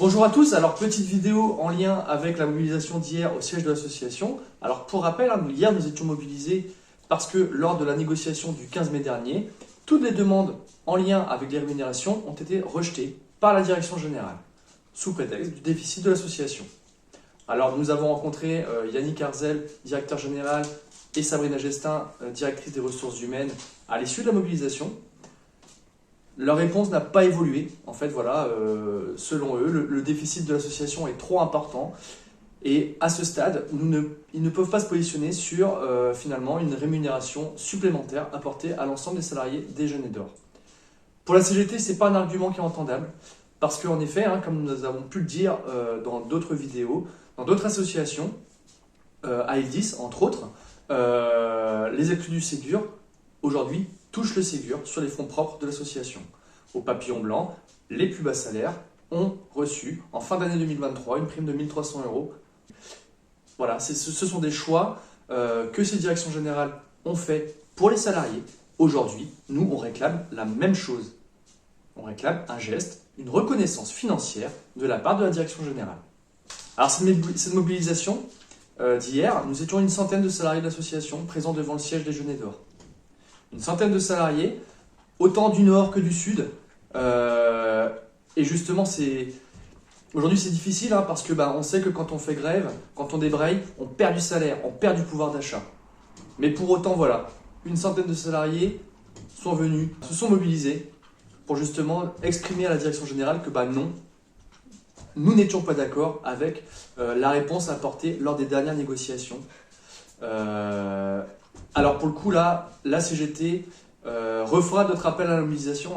Bonjour à tous, alors petite vidéo en lien avec la mobilisation d'hier au siège de l'association. Alors pour rappel, hier nous étions mobilisés parce que lors de la négociation du 15 mai dernier, toutes les demandes en lien avec les rémunérations ont été rejetées par la direction générale, sous prétexte du déficit de l'association. Alors nous avons rencontré Yannick Arzel, directeur général, et Sabrina Gestin, directrice des ressources humaines, à l'issue de la mobilisation. Leur réponse n'a pas évolué. En fait, voilà, selon eux, le déficit de l'association est trop important. Et à ce stade, ils ne peuvent pas se positionner sur finalement une rémunération supplémentaire apportée à l'ensemble des salariés des Jeunes et d'Or. Pour la CGT, ce n'est pas un argument qui est entendable. Parce qu'en effet, comme nous avons pu le dire dans d'autres vidéos, dans d'autres associations, AL10 entre autres, les exclus du Ségur, aujourd'hui, touchent le Ségur sur les fonds propres de l'association. Au papillon blanc, les plus bas salaires ont reçu en fin d'année 2023 une prime de 1 300 €. Voilà, ce sont des choix que ces directions générales ont fait pour les salariés. Aujourd'hui, nous, on réclame la même chose. On réclame un geste, une reconnaissance financière de la part de la direction générale. Alors, cette mobilisation d'hier, nous étions une centaine de salariés de l'association présents devant le siège des Jeunes et d'Or. Une centaine de salariés, autant du nord que du sud. Et justement, aujourd'hui c'est difficile parce que on sait que quand on fait grève, quand on débraye, on perd du salaire, on perd du pouvoir d'achat. Mais pour autant, voilà, une centaine de salariés sont venus, se sont mobilisés pour justement exprimer à la direction générale que non, nous n'étions pas d'accord avec la réponse apportée lors des dernières négociations. Alors pour le coup là, la CGT refera notre appel à la mobilisation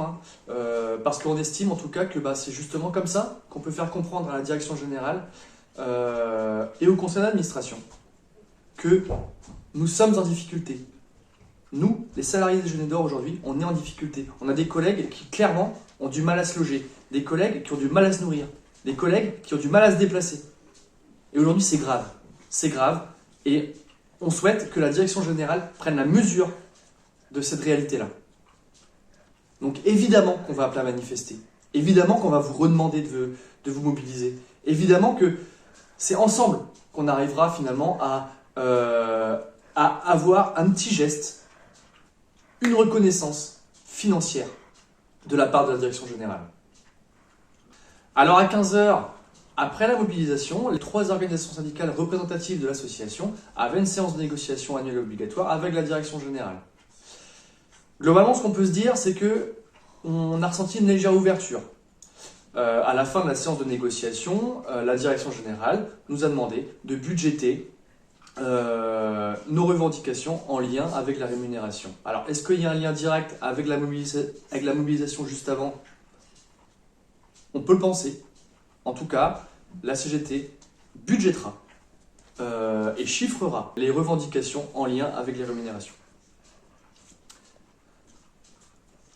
parce qu'on estime en tout cas que c'est justement comme ça qu'on peut faire comprendre à la direction générale et au conseil d'administration que nous sommes en difficulté. Nous, les salariés des Jeunes et d'Or aujourd'hui, on est en difficulté. On a des collègues qui clairement ont du mal à se loger, des collègues qui ont du mal à se nourrir, des collègues qui ont du mal à se déplacer. Et aujourd'hui c'est grave et on souhaite que la direction générale prenne la mesure de cette réalité-là. Donc évidemment qu'on va appeler à manifester. Évidemment qu'on va vous redemander de vous mobiliser. Évidemment que c'est ensemble qu'on arrivera finalement à avoir un petit geste, une reconnaissance financière de la part de la direction générale. Alors à 15 h, après la mobilisation, les 3 organisations syndicales représentatives de l'association avaient une séance de négociation annuelle obligatoire avec la direction générale. Globalement, ce qu'on peut se dire, c'est qu'on a ressenti une légère ouverture. À la fin de la séance de négociation, la direction générale nous a demandé de budgéter nos revendications en lien avec la rémunération. Alors, est-ce qu'il y a un lien direct avec la mobilisation juste avant? On peut le penser. En tout cas, la CGT budgétera et chiffrera les revendications en lien avec les rémunérations.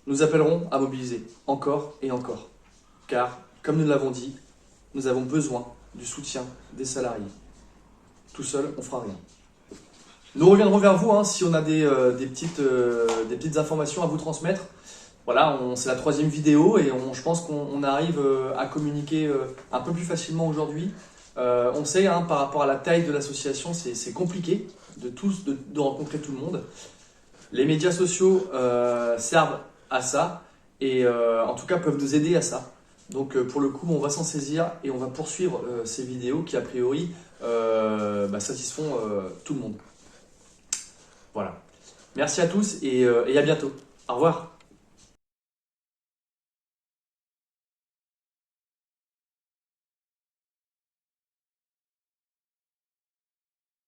Nous appellerons à mobiliser encore et encore, car, comme nous l'avons dit, nous avons besoin du soutien des salariés. Tout seul, on ne fera rien. Nous reviendrons vers vous si on a des petites informations à vous transmettre. Voilà, c'est la 3e vidéo et je pense qu'on arrive à communiquer un peu plus facilement aujourd'hui. On sait, par rapport à la taille de l'association, c'est compliqué de rencontrer tout le monde. Les médias sociaux servent à ça et en tout cas peuvent nous aider à ça. Donc pour le coup, on va s'en saisir et on va poursuivre ces vidéos qui a priori satisfont tout le monde. Voilà. Merci à tous et à bientôt. Au revoir.